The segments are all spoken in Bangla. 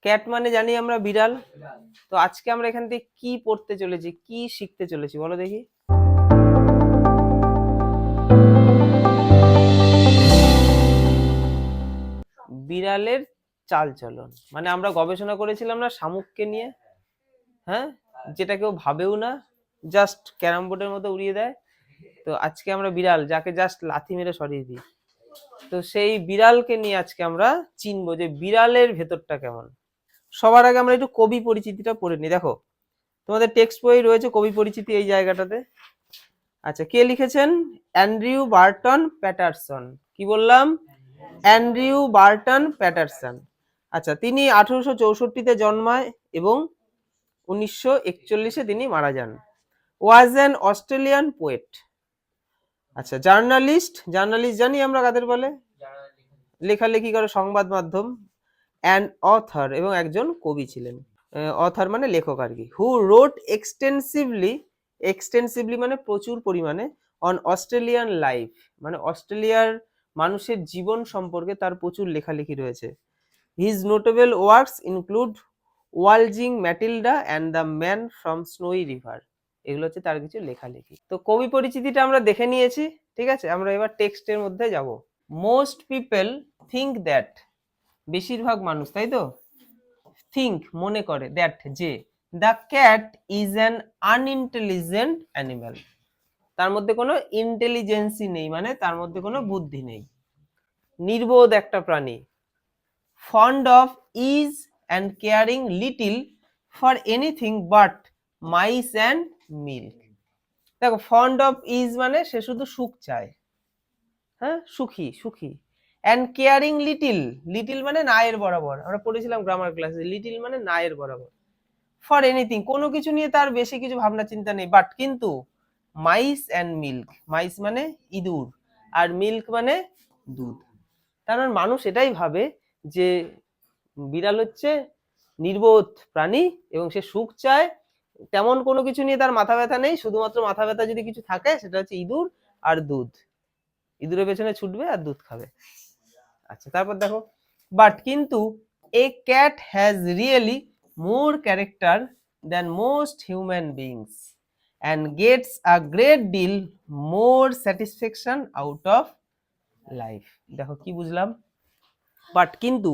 ক্যাট মানে জানি আমরা বিড়াল। তো আজকে আমরা এখান থেকে কি পড়তে চলেছি, কি শিখতে চলেছি বলো দেখি। বিড়ালের চালচলন, মানে আমরা গবেষণা করেছিলাম না শামুককে নিয়ে, হ্যাঁ, যেটা কেউ ভাবেও না, জাস্ট ক্যারাম বোর্ডের মতো উড়িয়ে দেয়। তো আজকে আমরা বিড়াল, যাকে জাস্ট লাথি মেরে সরিয়ে দিই, তো সেই বিড়ালকে নিয়ে আজকে আমরা চিনবো যে বিড়ালের ভেতরটা কেমন। সবার আগে আমরা একটু কবি পরিচিতিটা পড়ে নিই। দেখো তোমাদের টেক্সট বই রয়েছে কবি পরিচিতি এই জায়গাটাতে। আচ্ছা, কে লিখেছেন? Andrew Barton Paterson. কি বললাম? Andrew Barton Paterson. আচ্ছা, তিনি 1864-তে জন্মায় এবং 1941-এ তিনি মারা যান। Was an Australian poet. আচ্ছা, জার্নালিস্ট, জার্নালিস্ট জানি আমরা কাদের বলে, লেখালেখি করে সংবাদ মাধ্যম। অ্যান্ড অথর, এবং একজন কবি ছিলেন। অথর মানে লেখক আর কি। হু রোট এক্সটেন্সিভলি, এক্সটেন্সিভলি মানে প্রচুর পরিমাণে, অন অস্ট্রেলিয়ান লাইফ, মানে অস্ট্রেলিয়ার মানুষের জীবন সম্পর্কে তার প্রচুর লেখালেখি রয়েছে। His notable works include waltzing Matilda and the man from Snowy River. এগুলো হচ্ছে তার কিছু লেখালেখি। তো কবি পরিচিতিটা আমরা দেখে নিয়েছি, ঠিক আছে। আমরা এবার টেক্সটের মধ্যে যাব। মোস্ট পিপল থিঙ্ক দ্যাট, বেশিরভাগ মানুষ, তাই তো, থিঙ্ক মনে করে, দ্যাট যে, the cat is an unintelligent animal, তার মধ্যে কোনো ইন্টেলিজেন্সই নেই, মানে তার মধ্যে কোনো বুদ্ধি নেই, নির্বোধ একটা প্রাণী। Fond of ease and caring little for anything but mice and milk. দেখো, ফন্ড অফ ইজ মানে সে শুধু সুখ চায়, হ্যাঁ, সুখী সুখী। অ্যান্ড কেয়ারিং লিটিল, লিটিল মানে নায়ের বরাবর, আমরা পড়েছিলাম গ্রামার ক্লাসে, লিটিল মানে নায়ের বরাবর। ফর এনিথিং, কোনো কিছু নিয়ে তার বেশি কিছু ভাবনা চিন্তা নেই, বাট কিন্তু মাইস অ্যান্ড মিল্ক, মাইস মানে ইঁদুর, আর মিল্ক মানে দুধ। তার মানে মানুষ এটাই ভাবে যে বিড়াল হচ্ছে নির্বোধ প্রাণী এবং সে সুখ চায়, তেমন কোনো কিছু নিয়ে তার মাথা ব্যথা নেই, শুধুমাত্র মাথা ব্যথা যদি কিছু থাকে সেটা হচ্ছে ইঁদুর আর দুধ, ইঁদুরের পেছনে ছুটবে আর দুধ খাবে। আচ্ছা, তারপর দেখো, বাট কিন্তু এ cat has really more character than most human beings and gets a great deal more satisfaction out of life. দেখো কি বুঝলাম, বাট কিন্তু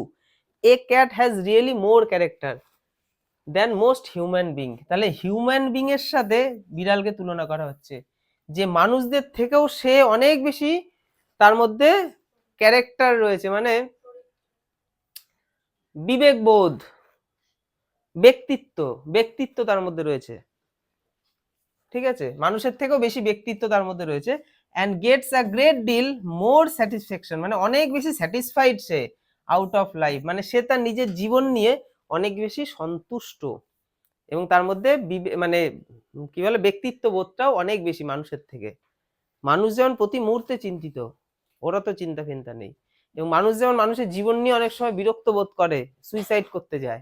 a cat has really more character than most human being, তাহলে হিউম্যান বিং এর সাথে বিড়ালকে তুলনা করা হচ্ছে, যে মানুষদের থেকেও সে অনেক বেশি তার মধ্যে ক্যারেক্টার রয়েছে, মানে বিবেকবোধ, ব্যক্তিত্ব, ব্যক্তিত্ব তার মধ্যে রয়েছে, ঠিক আছে, মানুষের থেকেও বেশি ব্যক্তিত্ব তার মধ্যে রয়েছে। And gets a great deal more satisfaction, মানে অনেক বেশি স্যাটিসফাইড সে আউট অফ লাইফ, মানে সে তার নিজের জীবন নিয়ে অনেক বেশি সন্তুষ্ট, এবং তার মধ্যে মানে কি বলে ব্যক্তিত্ব বোধটাও অনেক বেশি মানুষের থেকে। মানুষ যেমন প্রতি মুহূর্তে চিন্তিত, ওরা তো চিন্তা ফিন্তা নেই, এবং মানুষ যেমন মানুষের জীবন নিয়ে অনেক সময় বিরক্ত বোধ করে, সুইসাইড করতে যায়,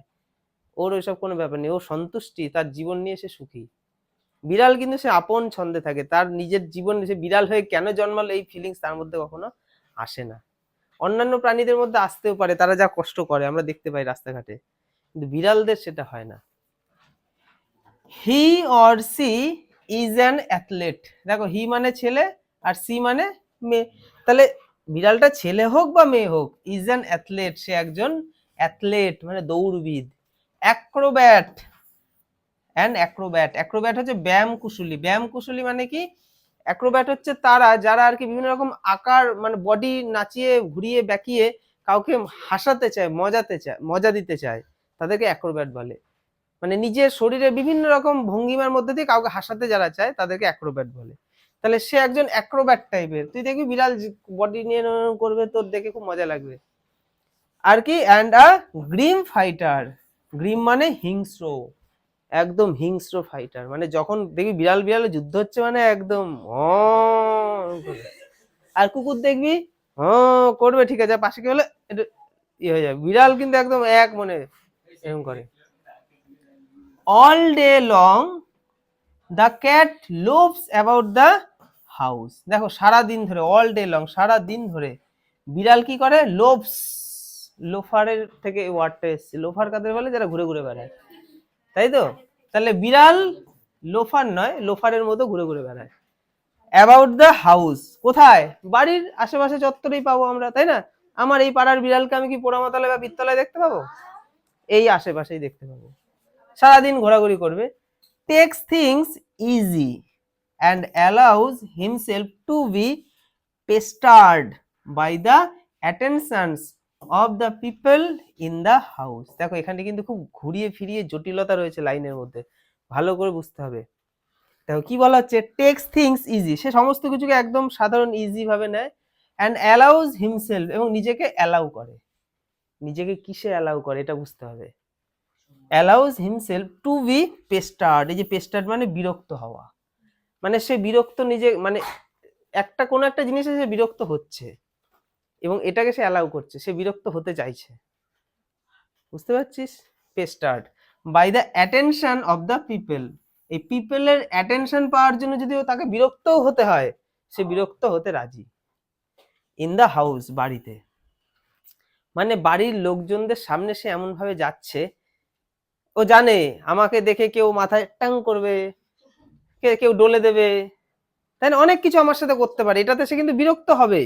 ওর ওইসব কোনো ব্যাপার নেই, ও সন্তুষ্টি, তার জীবন নিয়ে সে সুখী। বিড়াল কিন্তু সে আপন ছন্দে থাকে, তার নিজের জীবন, সে বিড়াল হয়ে কেন জন্মালো এই ফিলিংস তার মধ্যে কখনো আসে না। অন্যান্য প্রাণীদের মধ্যে আসতেও পারে, তারা যা কষ্ট করে আমরা দেখতে পাই রাস্তাঘাটে, কিন্তু বিড়ালদের সেটা হয় না। He or she is an athlete. দেখো, হি মানে ছেলে আর সি মানে মেয়ে, তাহলে বিড়ালটা ছেলে হোক বা মেয়ে হোক, ইজ অ্যান অ্যাথলেট, সে একজন অ্যাথলেট মানে দৌড়বিদ। অ্যাক্রোব্যাট, অ্যান অ্যাক্রোব্যাট, অ্যাক্রোব্যাট হচ্ছে ব্যায়াম কুশলী। ব্যায়াম কুশলী মানে কি? অ্যাক্রোব্যাট হচ্ছে তারা যারা আর কি বিভিন্ন রকম আকার, মানে বডি নাচিয়ে ঘুরিয়ে বেঁকিয়ে কাউকে হাসাতে চায়, মজা দিতে চায়, তাদেরকে অ্যাক্রোব্যাট বলে। মানে নিজের শরীরে বিভিন্ন রকম ভঙ্গিমার মধ্যে দিয়ে কাউকে হাসাতে যারা চায় তাদেরকে অ্যাক্রোব্যাট বলে। তাহলে সে একজন অ্যাক্রোব্যাট টাইপের, তুই দেখবি বিড়াল বডি নিয়ে করবে, তোর দেখে খুব মজা লাগবে আর কি। And a Grimm fighter, Grimm মানে হিংস্র, একদম হিংস্র ফাইটার, মানে যখন দেখবি বিড়াল বিড়ালে যুদ্ধ হচ্ছে মানে একদম আর কুকুর দেখবি করবে, ঠিক আছে, পাশে কি হলে ইয়ে হয়ে যাবে, বিড়াল কিন্তু একদম এক মনে এরকম করে। All day long the cat loaves about the house. দেখো, সারা দিন ধরে, অল ডে লং সারা দিন ধরে বিড়াল কি করে? লোভস লোফারের থেকে ওয়ার্ডটা এসছে। লোফার কাদের বলে? যারা ঘুরে ঘুরে বেড়ায়, তাই তো? তাহলে বিড়াল লোফার নয়, লোফারের মতো ঘুরে ঘুরে বেড়ায়। অ্যাবাউট দ্য হাউস, কোথায়? বাড়ির আশেপাশে চত্বরেই পাবো আমরা, তাই না? আমার এই পাড়ার বিড়ালকে আমি কি পোড়ামাতলায় বা বীরতলায় দেখতে পাবো? এই আশেপাশেই দেখতে পাবো, সারাদিন ঘোরাঘুরি করবে। Takes things easy and allows himself to be pestered by the attentions of the people in the house. দেখো এখানে কিন্তু খুব ঘুরিয়ে ফিরিয়ে জটিলতা রয়েছে লাইনের মধ্যে, ভালো করে বুঝতে হবে। দেখো কি বলা হচ্ছে, টেক্স থিংস ইজি, সে সমস্ত কিছুকে একদম সাধারণ ইজি ভাবে নেয়, অ্যান্ড অ্যালাউজ হিমসেলফ, এবং নিজেকে অ্যালাউ করে। নিজেকে কিসে অ্যালাউ করে এটা বুঝতে হবে। Allows himself to be pestered, এই যে পেস্টার্ড মানে বিরক্ত হওয়া, মানে সে বিরক্ত নিজে, মানে একটা কোনো একটা জিনিসে সে বিরক্ত হচ্ছে এবং এটাকে সে অ্যালাউ করছে, সে বিরক্ত হতে চাইছে, বুঝতে পারছিস? Pestered by the attention of the people, এই পিপলের অ্যাটেনশন পাওয়ার জন্য যদি তাকে বিরক্তও হতে হয়, সে বিরক্ত হতে রাজি। ইন দ্য হাউস, বাড়িতে, মানে বাড়ির লোকজনদের সামনে সে এমন ভাবে যাচ্ছে, ও জানে আমাকে দেখে কেউ মাথায় টাং করবে, কেউ ডলে দেবে, তাই না? অনেক কিছু আমার সাথে করতে পারে, এটাতে সে কিন্তু বিরক্ত হবে,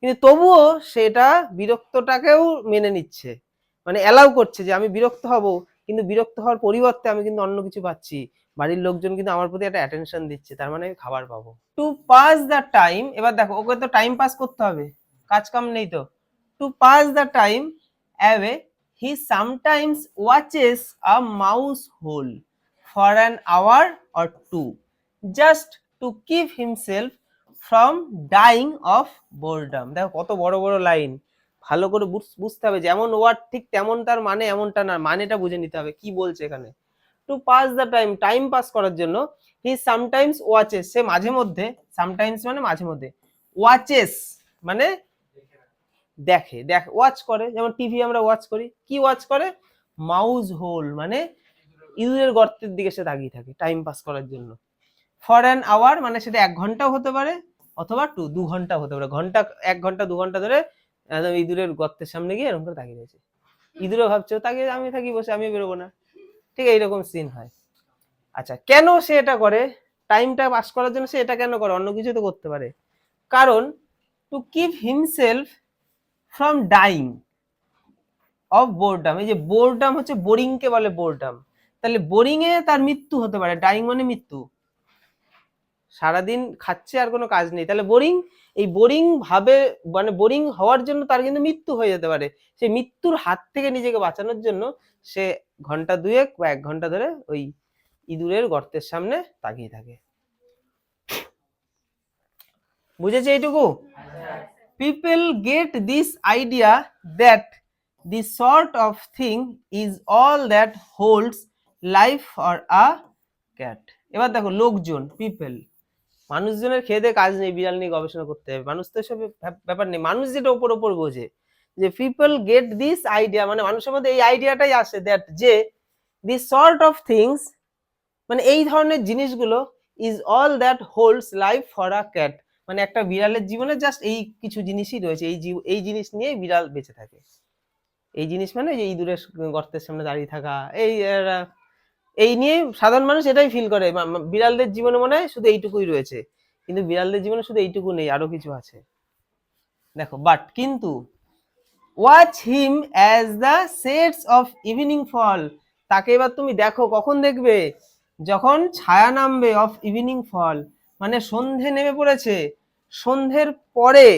কিন্তু তবুও সেটা বিরক্তটাকেও মেনে নিচ্ছে, মানে অ্যালাউ করছে যে আমি বিরক্ত হব, কিন্তু বিরক্ত হওয়ার পরিবর্তে আমি কিন্তু অন্য কিছু পাচ্ছি, বাড়ির লোকজন কিন্তু আমার প্রতি একটা অ্যাটেনশন দিচ্ছে, তার মানে আমি খাবার পাবো। টু পাস দ্য টাইম, এবার দেখো ওকে তো টাইম পাস করতে হবে, কাজ কাম নেই তো। To pass the time away he sometimes watches a mouse hole for an hour or two, just to keep himself from dying of boredom. দেখো কত বড় বড় লাইন, ভালো করে বুঝতে হবে, যেমন ওয়ার্ড ঠিক তেমন তার মানে, এমনটা না, মানেটা বুঝে নিতে হবে কি বলছে এখানে। To pass the time, time pass করার জন্য, হি সামটাইমস ওয়াচেস, সে মাঝে মধ্যে, সামটাইমস মানে মাঝে মধ্যে, ওয়াচেস মানে দেখে, ওয়াচ করে, যেমন টিভি আমরা ওয়াচ করি, কি ওয়াচ করে? মাউস হোল মানে ইঁদুরের গর্তের দিকে সে তাকিয়ে থাকে টাইম পাস করার জন্য। ফর অ্যান আওয়ার মানে সেটা 1 ঘন্টাও হতে পারে, অথবা 2 ঘন্টা হতে পারে, ঘন্টা 1 ঘন্টা 2 ঘন্টা ধরে একদম ইঁদুরের গর্তের সামনে গিয়ে এরকম করে তাকিয়ে রয়েছে, ইঁদুরও ভাবছে তাকিয়ে আমি থাকি বসে, আমি বেরোবো না, ঠিক এইরকম সিন হয়। আচ্ছা, কেন সে এটা করে? টাইমটা পাস করার জন্য সে এটা কেন করে? অন্য কিছু তো করতে পারে। কারণ to keep himself from dying of boredom, এই যে বোরডাম হচ্ছে, বোরিং কে বলে বোরডাম, তাহলে বোরিং এ তার মৃত্যু হতে পারে, ডাইং মানে মৃত্যু, সারাদিন খাচ্ছে আর কোনো কাজ নেই, তাহলে বোরিং, এই বোরিং ভাবে মানে বোরিং হওয়ার জন্য তার কিন্তু মৃত্যু হয়ে যেতে পারে, সেই মৃত্যুর হাত থেকে নিজেকে বাঁচানোর জন্য সে ঘন্টা 2 বা 1 ঘন্টা ধরে ওই ইঁদুরের গর্তের সামনে তাকিয়ে থাকে। বুঝেছে এইটুকু? People get this idea that this sort of thing is all that holds life for a cat. এবার দেখো লোকজন, পিপল, মানুষজনের খেয়ে দিয়ে কাজ নেই, বিড়াল নিয়ে গবেষণা করতে হবে, মানুষ তো এসব ব্যাপার নেই, মানুষ যেটা ওপর ওপর বোঝে, যে পিপল গেট দিস আইডিয়া মানে মানুষের মধ্যে এই আইডিয়াটাই আসে, দ্যাট যে দিস সর্ট অফ থিংস মানে এই ধরনের জিনিসগুলো, is all that holds life for a cat, মানে একটা বিড়ালের জীবনে জাস্ট এই কিছু জিনিসই রয়েছে, এই জিনিস নিয়ে বিড়াল বেঁচে থাকে। এই জিনিস মানে যে ইঁদুরের গর্তের সামনে দাঁড়িয়ে থাকা, এই নিয়ে সাধারণ মানুষ এটাই ফিল করে, বিড়ালদের জীবনে মনে হয় শুধু এইটুকুই রয়েছে, কিন্তু বিড়ালদের জীবনে শুধু এইটুকু নেই, আরো কিছু আছে। দেখো বাট কিন্তু watch him as the sets of evening fall, তাকে এবার তুমি দেখো, কখন দেখবে? যখন ছায়া নামবে, অফ ইভিনিং ফল মানে সন্ধে নেমে পড়েছে, সন্ধ্যের পরে,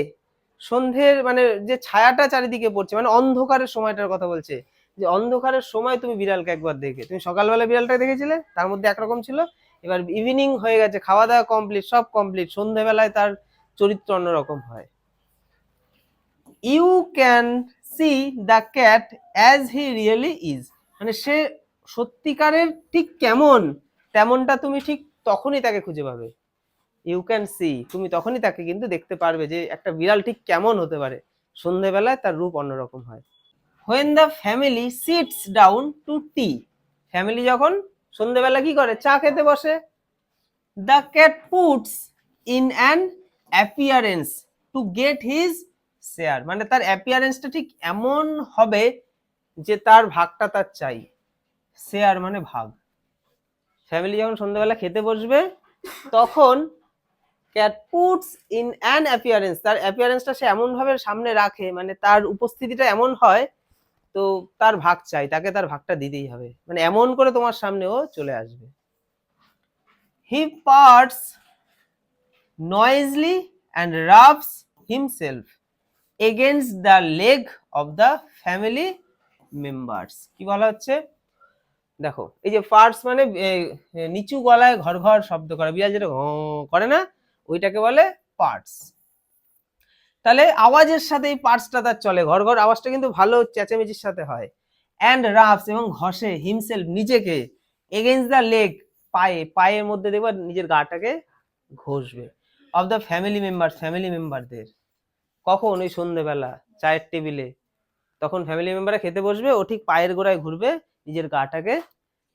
সন্ধ্যের মানে যে ছায়াটা চারিদিকে পড়ছে, মানে অন্ধকারের সময়টার কথা বলছে, যে অন্ধকারের সময় তুমি বিড়ালকে একবার দেখে, তুমি সকালবেলা বিড়ালটা দেখেছিলে তার মধ্যে একরকম ছিল, এবার ইভিনিং হয়ে গেছে, খাওয়া দাওয়া কমপ্লিট, সব কমপ্লিট, সন্ধ্যেবেলায় তার চরিত্র অন্যরকম হয়। You can see the cat as he really is, মানে সে সত্যিকারের ঠিক কেমন, তেমনটা তুমি ঠিক তখনই তাকে খুঁজে পাবে। ইউ ক্যান সি, তুমি তখনই তাকে কিন্তু দেখতে পারবে যে একটা বিড়াল ঠিক কেমন হতে পারে, সন্ধ্যেবেলায় তার রূপ অন্যরকম হয়। When the family sits down to tea, family যখন সন্ধ্যেবেলা কি করে? চা খেতে বসে। The cat puts in an appearance to get his share মানে তার অ্যাপিয়ারেন্সটা ঠিক এমন হবে যে তার ভাগটা তার চাই। শেয়ার মানে ভাগ। ফ্যামিলি যখন সন্ধ্যাবেলা খেতে বসবে তখন cat puts in an appearance, তার অ্যাপিয়ারেন্সটা সে এমন ভাবে সামনে রাখে, মানে তার উপস্থিতিটা এমন হয় তো তার ভাগ চাই, তাকে তার ভাগটা দিতেই হবে, মানে এমন করে তোমার সামনে ও চলে আসবে। হি parts noisily and rubs himself against the leg of the family members। কি বলা হচ্ছে দেখো, এই যে পার্টস মানে নিচু গলায় ঘর ঘর শব্দ করা, বিড়াল যেটা করে না ওইটাকে বলে পার্টস। তাহলে আওয়াজের সাথে এই পার্টসটা তার চলে, ঘর ঘর আওয়াজটা কিন্তু ভালো চেঁচামেচির সাথে হয়। অ্যান্ড রাবস এবং ঘষে, হিমসেলফ নিজেকে, এগেইনস্ট দ্য লেগ পায়ে, পায়ের মধ্যে দেখবা নিজের গাটাকে ঘষবে, of the family member, family মেম্বারদের। কখন? ওই সন্ধ্যেবেলা চায়ের টেবিলে, তখন ফ্যামিলি মেম্বাররা খেতে বসবে, ও ঠিক পায়ের গোড়ায় ঘুরবে, নিজের গাটাকে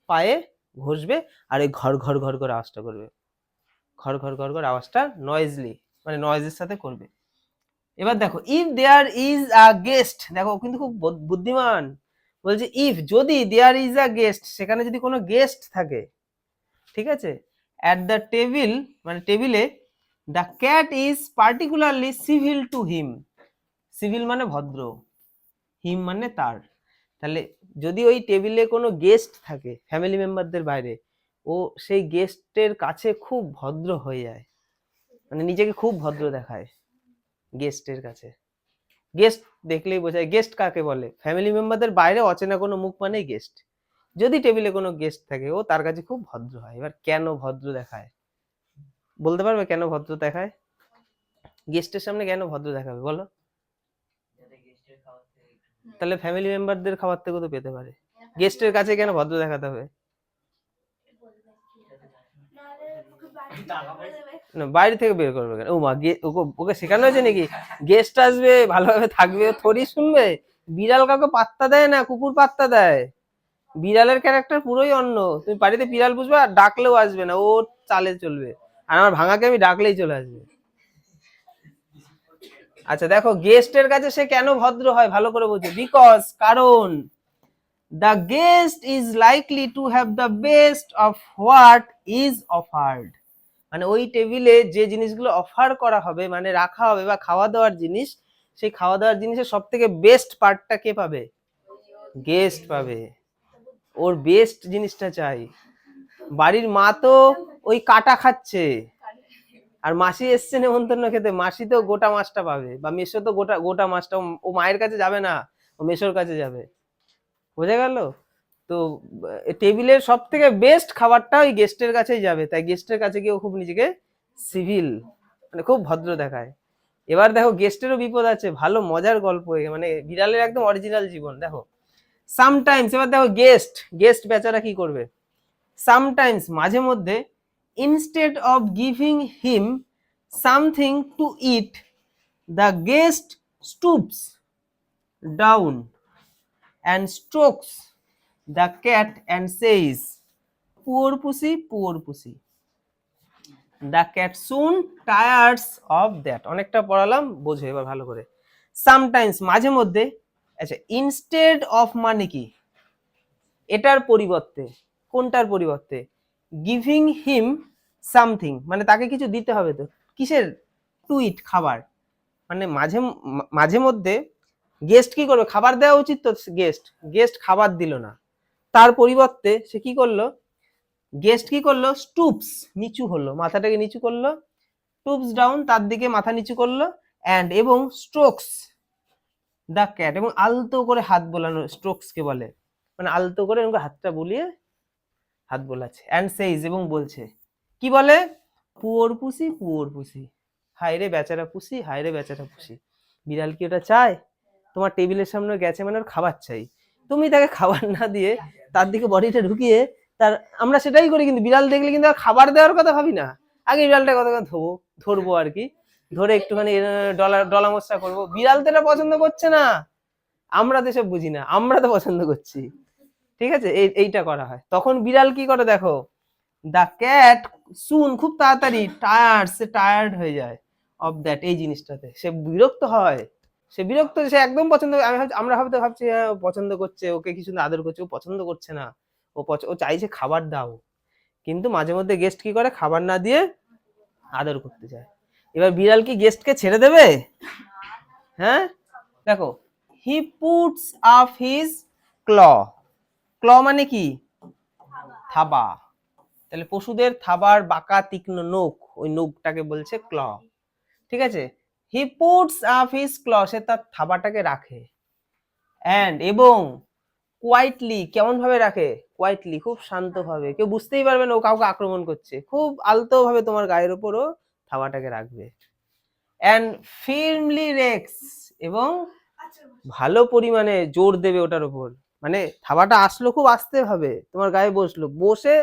পায়ে ঘষবে, আর এই ঘর ঘর ঘর করে আওয়াজটা করবে, ঘর ঘর ঘর ঘর আওয়াজটা নয়েজলি মানে নয়েজের সাথে করবে। এবার দেখো, if there is a guest, দেখো কিন্তু খুব বুদ্ধিমান, বলছে ইফ যদি দেয়ার ইজ আ গেস্ট, সেখানে যদি কোনো গেস্ট থাকে, ঠিক আছে, অ্যাট দ্য টেবিল মানে টেবিলে, the cat is particularly civil to him, civil মানে ভদ্র, হিম মানে তার। তাহলে যদি ওই টেবিলে কোনো গেস্ট থাকে ফ্যামিলি মেম্বারদের বাইরে, ও সেই গেস্টের কাছে খুব ভদ্র হয়ে যায়, মানে নিজেকে খুব ভদ্র দেখায় গেস্টের কাছে। গেস্ট দেখলেই বোঝায়, গেস্ট কাকে বলে? ফ্যামিলি মেম্বারদের বাইরে অচেনা কোনো মুখ মানেই গেস্ট। যদি টেবিলে কোনো গেস্ট থাকে ও তার কাছে খুব ভদ্র হয়। এবার কেন ভদ্র দেখায় বলতে পারবে? কেন ভদ্র দেখায়? গেস্টের সামনে কেন ভদ্র দেখাবে বলো? তাহলে ফ্যামিলি মেম্বারদের খাবার থেকেও তো পেতে পারে, গেস্টের কাছে কেন ভদ্র দেখাতে হবে? না, বাইরে থেকে বের করবে কেন? ও মা, ওকে শেখানো হয়েছে নাকি গেস্ট আসবে ভালোভাবে থাকবে, থরি শুনবে? বিড়াল কাউকে পাত্তা দেয় না, কুকুর পাত্তা দেয়। বিড়ালের ক্যারেক্টার পুরোই অন্য। তুমি বাড়িতে বিড়াল বুঝবে, আর ডাকলেও আসবে না, ও চালে চলবে, আর আমার ভাঙাকে আমি ডাকলেই চলে আসবে। আচ্ছা দেখো, গেস্টের কাছে সে কেন ভদ্র হয় ভালো করে বোঝো। বিকজ, কারণ the guest is likely to have the best of what is offered, মানে ওই টেবিলে যে জিনিসগুলো অফার করা হবে, মানে রাখা হবে বা খাওয়া দাওয়ার জিনিস, সেই খাওয়া দাওয়ার জিনিসের সব থেকে বেস্ট পার্টটা কে পাবে? গেস্ট পাবে। ওর বেস্ট জিনিসটা চাই। বাড়ির মা তো ওই কাটা খাচ্ছে, আর মাসি এসছে নেমন্তন্ন খেতে, মাসি তো গোটা মাছটা পাবে, বা মেশো তো গোটা গোটা মাছটা, ও মায়ের কাছে যাবে না, ও মেশোর কাছে যাবে। বোঝা গেল? তো টেবিলের সব থেকে বেস্ট খাবারটা ওই গেস্টের কাছেই যাবে, তাই গেস্টের কাছে গিয়ে খুব নিজেকে সিভিল মানে খুব ভদ্র দেখায়। এবার দেখো, গেস্টেরও বিপদ আছে, ভালো মজার গল্প, মানে বিড়ালের একদম অরিজিনাল জীবন। দেখো, সামটাইমস, এবার দেখো গেস্ট, গেস্ট বেচারা কি করবে? সামটাইমস মাঝে মধ্যে, instead of giving him something to it, the guest stoops down and strokes the cat and says, poor pussy, poor pussy. The cat soon tires of that. অনেকটা পড়ালাম, বোঝো এবার ভালো করে। Sometimes মাঝে মধ্যে, আচ্ছা, instead of মানে কি? এটার পরিবর্তে, কোনটার পরিবর্তে? giving him something মানে তাকে কিছু দিতে হবে, তো কিসের? টু ইট, খাবার। মানে মাঝে মধ্যে গেস্ট কি করবে? খাবার দেওয়া উচিত তো, গেস্ট খাবার দিল না, তার পরিবর্তে সে কি করলো? গেস্ট কি করলো? স্টুপস, নিচু হলো, মাথাটাকে নিচু করলো, টুপস ডাউন, তার দিকে মাথা নিচু করলো, অ্যান্ড এবং স্ট্রোকস দ্য ক্যাট, এবং আলতো করে হাত বোলানো, স্ট্রোকস কে বলে, মানে আলতো করে এরকম হাতটা বুলিয়ে হাত বোলাচ্ছে, অ্যান্ড সেইজ এবং বলছে, কি বলে? পুয়োর পুসি, পুয়োর পুসি, হায় রে বেচারা পুসি, হায় রে বেচারা পুসি। বিড়াল কি ওটা চায়? তোমার টেবিলের সামনে গেছে মানে ওর খাবার চাই, তুমি তাকে খাবার না দিয়ে তার দিকে বডিটা ঢুকিয়ে তার, আমরা সেটাই করি, কিন্তু বিড়াল দেখলে কিন্তু আর খাবার দেওয়ার কথা ভাবি না, আগে বিড়ালটা কতক্ষণ ধরবো আর কি, ধরে একটুখানি ডলা মশা করবো। বিড়াল তো এটা পছন্দ করছে না, আমরা তো সব বুঝি না, আমরা তো পছন্দ করছি, ঠিক আছে, এইটা করা হয়। তখন বিড়াল কি করে দেখো, দ্য ক্যাট সুন, খুব তাড়াতাড়ি, সে টায়ার্ড হয়ে যায় অফ দ্যাট, এই জিনিসটাতে সে বিরক্ত হয়, সে বিরক্ত, সে একদম পছন্দ, আমরা ভাবছি হ্যাঁ পছন্দ করছে, ওকে কিছু আদর করছে, ও পছন্দ করছে না, ও চাইছে খাবার দাও, কিন্তু মাঝে মধ্যে গেস্ট কি করে, খাবার না দিয়ে আদর করতে চায়। এবার বিড়াল কি গেস্টকে ছেড়ে দেবে? হ্যাঁ, দেখো, হি পুটস আপ হিজ ক্ল। ক্ল মানে কি? থাবা। তাহলে পশুদের থাবার বাঁকা তীক্ষ্ণ নখ, ওই নখটাকে বলছে ক্ল। ঠিক আছে, হি পুটস আপ হিজ ক্ল, সে তার থাবাটাকে রাখে। অ্যান্ড এবং কোয়াইটলি, কেমন ভাবে রাখে? কোয়াইটলি, খুব শান্ত ভাবে, কেউ বুঝতেই পারবে না ও কাউকে আক্রমণ করছে, খুব আলতো ভাবে তোমার গায়ের উপরও থাবাটাকে রাখবে। অ্যান্ড ফার্মলি রেক্স, এবং ভালো পরিমাণে জোর দেবে ওটার উপর, মানে থাবাটা আসলো খুব আস্তে ভাবে তোমার গায়ে বসলো, বসে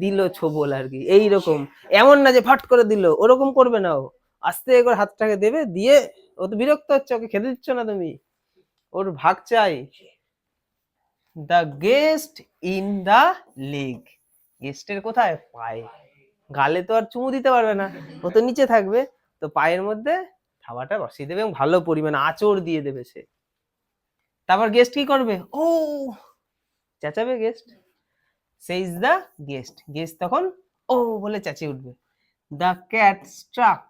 দিল ছোবল আর কি, এইরকম। এমন না যে ফাট করে দিল, ওরকম করবে না, ও আস্তে করে হাতটাকে দেবে, দিয়ে ও তো বিরক্ত হচ্ছে, ওকে খেতে দিচ্ছ না তুমি, ওর ভাগ চাই। The guest in the leg, গেস্টের কোথায়? পায়ে। গালে তো আর চুমু দিতে পারবে না, ও তো নিচে থাকবে, তো পায়ের মধ্যে থাবাটা বসিয়ে দেবে এবং ভালো পরিমাণে আঁচড় দিয়ে দেবে সে। তারপর গেস্ট কি করবে? ও চেঁচাবে guest, says the guest, guest তখন ও বলে চেঁচিয়ে উঠবে। The cat struck,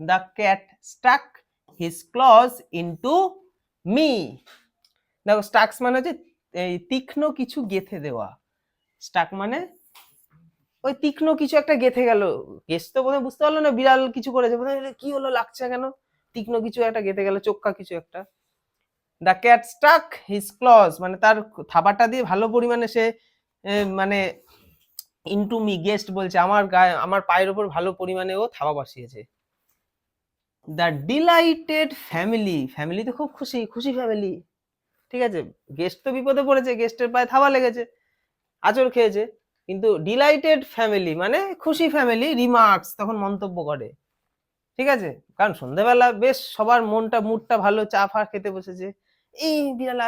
the cat stuck his claws into me. দেখো, স্টাকস মানে হচ্ছে এই তীক্ষ্ণ কিছু গেথে দেওয়া, স্টাক মানে ওই তীক্ষ্ণ কিছু একটা গেথে গেল, গেস্ট তো প্রথমে বুঝতে পারলো না বিড়াল কিছু করেছে, কি হলো, লাগছে কেন, তীক্ষ্ণ কিছু একটা গেথে গেল, চোক্কা কিছু একটা। The cat stuck his claws মানে তার থাবাটা দিয়ে ভালো পরিমাণে সে মানে ইনটু মি, গেস্ট বলছে আমার গায়ে, আমার পায়ের উপর ভালো পরিমাণে ও থাবা বসিয়েছে। দ্য ডিলাইটেড ফ্যামিলি, ফ্যামিলি তো খুব খুশি, খুশি ফ্যামিলি, ঠিক আছে, গেস্ট তো বিপদে পড়েছে, গেস্টের পায়ে থাবা লেগেছে, আঁচড় খেয়েছে, কিন্তু ডিলাইটেড ফ্যামিলি মানে খুশি ফ্যামিলি রিমার্কস, তখন মন্তব্য করে, ঠিক আছে, কারণ সন্ধ্যাবেলা বেশ সবার মুডটা ভালো, চা ফা খেতে বসেছে, এই বিড়ালা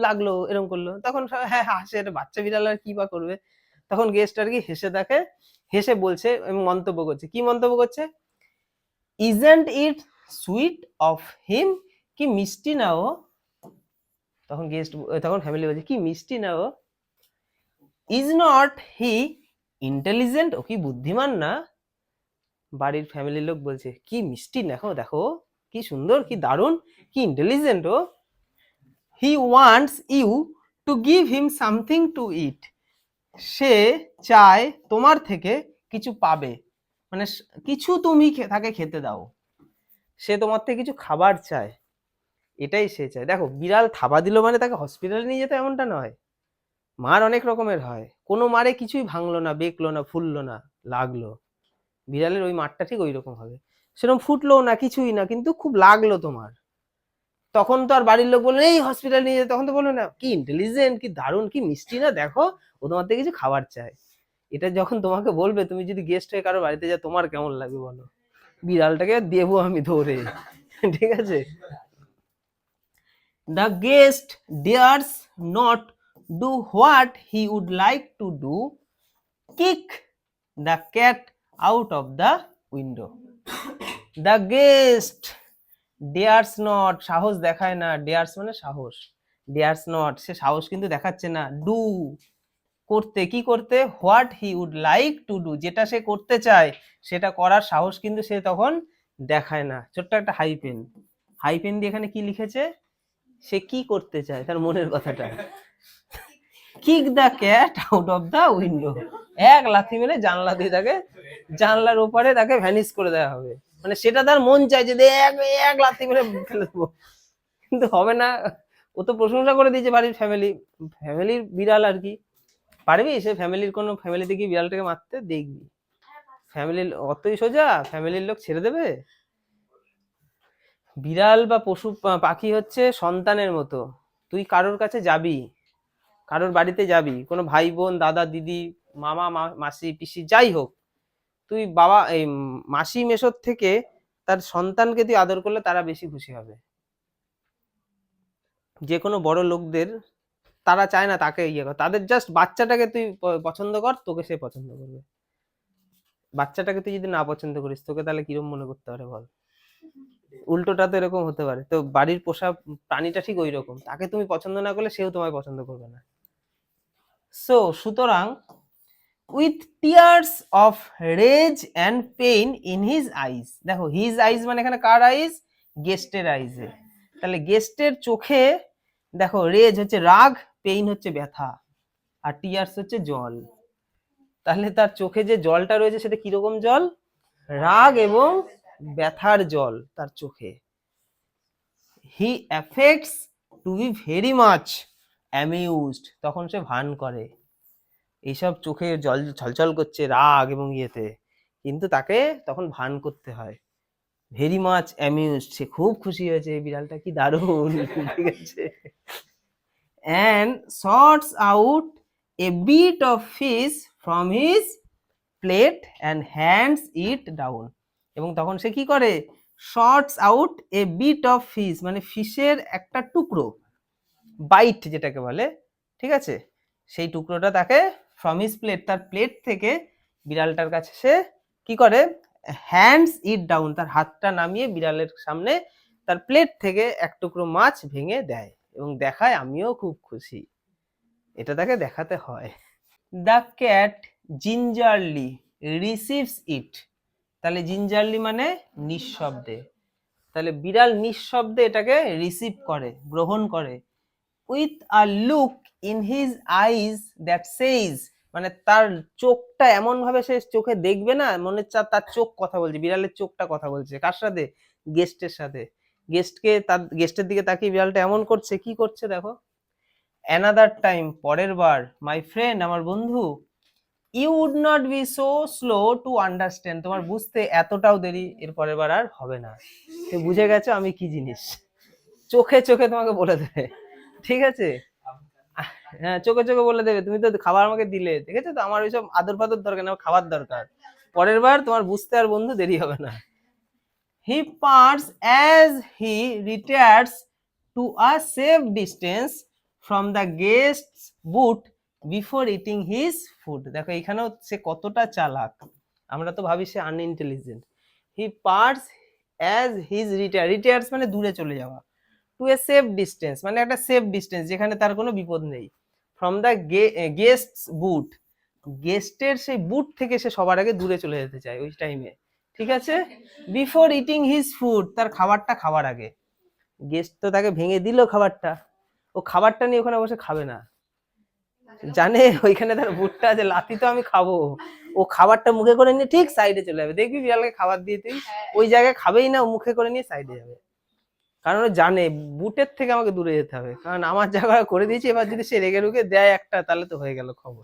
লাগলো, এরকম করলো, তখন হ্যাঁ হাসে, এটা বাচ্চা বিড়াল আর কি বা করবে, তখন গেস্ট আর কি হেসে দেখে, হেসে বলছে এবং মন্তব্য করছে, কি মন্তব্য করছে? Isn't it sweet of him, কি মিষ্টি না ও, তখন গেস্ট, তখন ফ্যামিলি বলছে কি মিষ্টি না ও। ইজ নট হি ইন্টেলিজেন্ট, ও কি বুদ্ধিমান না, বাড়ির ফ্যামিলির লোক বলছে কি মিষ্টি, দেখো দেখো কি সুন্দর, কি দারুণ, কি ইন্টেলিজেন্ট ও। He wants you to give him something to eat, সে চায় তোমার থেকে কিছু পাবে, মানে কিছু তুমি তাকে খেতে দাও, সে তোমার থেকে কিছু খাবার চায়, এটাই সে চায়। দেখো, বিড়াল থাবা দিল মানে তাকে হসপিটালে নিয়ে যেতে এমনটা নয়, মার অনেক রকমের হয়, কোনো মারে কিছুই ভাঙলো না, বেঁকলো না, ফুললো না, লাগলো, বিড়ালের ওই মারটা ঠিক ওই রকম হবে, সেরকম ফুটলো না, কিছুই না, কিন্তু খুব লাগলো তোমার, তখন তো আর বাড়ির লোক বললো এই হসপিটাল নিয়ে যেতে, তখন তো বললো না কি ইন্টেলিজেন্ট, কি দারুণ, কি মিষ্টি না, দেখো ও তোমার থেকে কিছু খাবার চায়। এটা যখন তোমাকে বলবে, তুমি যদি গেস্ট হয়ে কারো বাড়িতে যাও, তোমার কেমন লাগবে বলো? বিড়ালটাকে দেবো আমি ধরে, ঠিক আছে। The guest dares not do what he would like to do, kick the cat out of the window. The guest dares not, সাহস দেখায় না, dares মানে সাহস, dares not সে সাহস কিন্তু দেখাচ্ছে না, do করতে, কি করতে, what he would like to do যেটা সে করতে চায় সেটা করার সাহস কিন্তু সে তখন দেখায় না। ছোট্ট একটা হাইপেন, হাইপেন দিয়ে এখানে কি লিখেছে, সে কি করতে চায় তার মনের কথাটা, kick the cat out of the window, এক লাথি মেরে জানলা দিয়ে তাকে, জানলার ওপারে তাকে ভ্যানিশ করে দেওয়া হবে, মানে সেটা তার মন চায় যে এক লাথি মেরে ফেলে দেবো, কিন্তু হবে না, ও তো প্রশংসা করে দিয়েছে বাড়ির ফ্যামিলির বিড়াল আর কি, পারবি সে ফ্যামিলির কোনো ফ্যামিলিতে কি বিড়ালটাকে মারতে দেখবি, ফ্যামিলির অতই সোজা, ফ্যামিলির লোক ছেড়ে দেবে? বিড়াল বা পশু পাখি হচ্ছে সন্তানের মতো, তুই কারোর কাছে যাবি, কারোর বাড়িতে যাবি, কোনো ভাই বোন, দাদা দিদি, মামা মাসি পিসি যাই হোক, তুই বাবা এই মাসি মেশোর থেকে তার সন্তানকে তুই আদর করলে তারা বেশি খুশি হবে। যে কোনো বড় লোকদের তারা চায় না তাকে ইয়ে কর, তাদের জাস্ট বাচ্চাটাকে তুই পছন্দ কর, তোকে সে পছন্দ করবে, বাচ্চাটাকে তুই যদি না পছন্দ করিস তোকে তাহলে কিরম মনে করতে পারে বল। উল্টোটা তো এরকম হতে পারে। তো বাড়ির পোষা প্রাণীটা ঠিক ওই রকম, তাকে তুমি পছন্দ না করলে সেও তোমায় পছন্দ করবে না। সো সুতরাং with tears of rage and pain in his eyes, দেখো হিজ আইজ মানে এখানে কার আইজ, গেস্টের আইজে, তাহলে গেস্টের চোখে দেখো রেজ হচ্ছে রাগ, পেইন হচ্ছে ব্যথা, আর টিয়ার্স হচ্ছে জল। তাহলে তার চোখে যে জলটা রয়েছে সেটা কিরকম জল, রাগ এবং ব্যথার জল তার চোখে। He affects to be very much amused, তখন সে ভান করে এইসব চোখে জল ছলছল করছে রাগ এবং ইয়েতে, কিন্তু তাকে তখন ভান করতে হয়। ভেরি মাচ অ্যামিউজড, সে খুব খুশি হয়েছে, এই বিড়ালটা কি দারুণ, ঠিক আছে। And sorts out a bit of fish from his plate and hands it down, এবং তখন সে কি করে, sorts out a bit of fish মানে ফিশের একটা টুকরো, বাইট যেটাকে বলে, ঠিক আছে, সেই টুকরোটা তাকে ফ্রম হিজ প্লেট, তার প্লেট থেকে বিড়ালটার কাছে সে কি করে, হ্যান্ডস ইট ডাউন, তার হাতটা নামিয়ে বিড়ালের সামনে তার প্লেট থেকে এক টুকরো মাছ ভেঙে দেয় এবং দেখায় আমিও খুব খুশি, এটা তাকে দেখাতে হয়। দ্য ক্যাট জিঞ্জারলি রিসিভস ইট, তাহলে জিঞ্জারলি মানে নিঃশব্দে, তাহলে বিড়াল নিঃশব্দে এটাকে রিসিভ করে, গ্রহণ করে। With a look in his eyes that সেইজ, মানে তার চোখটা এমন ভাবে সে চোখে দেখবে না, মনে হচ্ছে তার চোখ কথা বলছে, বিড়ালের চোখটা কথা বলছে কার সাথে, গেস্টের সাথে। গেস্টকে, তার গেস্টের দিকে তাকিয়ে বিড়ালটা এমন করছে, কি করছে দেখো, অ্যানাদার টাইম, পরের বার, মাই ফ্রেন্ড, আমার বন্ধু, you would not be so slow to understand, তোমার বুঝতে এতটাও দেরি এর পরের বার আর হবে না, তুমি বুঝে গেছো আমি কি জিনিস, চোখে চোখে তোমাকে বলে দেবে, ঠিক আছে। হ্যাঁ, চোখে চোখে বলে দেবে, তুমি তো খাবার আমাকে দিলে, ঠিক আছে, তো আমার ওইসব আদর ফাদর দরকার না, আমার খাবার দরকার, পরের বার তোমার বুঝতে আর বন্ধু দেরি হবে না। He parts as he retires to a safe distance from the guests boot before eating his food, দেখো এখানেও সে কতটা চালাক, আমরা তো ভাবি সে unintelligent. He parts as his retires মানে দূরে চলে যাওয়া, টু এ সেফ ডিস্টেন্স মানে একটা সেফ ডিস্টেন্স যেখানে তার কোনো বিপদ নেই, ফ্রম দ্য গেস্টস বুট, গেস্টের সেই বুট থেকে সে সবার আগে দূরে চলে যেতে চায় ওই টাইমে, ঠিক আছে। বিফোর ইটিং হিজ ফুড, তার খাবারটা খাওয়ার আগে, গেস্ট তো তাকে ভেঙে দিল খাবারটা, ও খাবারটা নিয়ে ওখানে বসে খাবে না, জানে ওইখানে তার বুটটা আছে, লাথি তো আমি খাবো, ও খাবারটা মুখে করে নিয়ে ঠিক সাইডে চলে যাবে, দেখবি বিড়ালকে খাবার দিয়ে তুই ওই জায়গায় খাবেই না, মুখে করে নিয়ে সাইডে যাবে, কারণ ও জানে বুটের থেকে আমাকে দূরে যেতে হবে, কারণ আমার জায়গা করে দিয়েছি, এবার যদি সে রেগে রুগে দেয় একটা তাহলে তো হয়ে গেল খবর।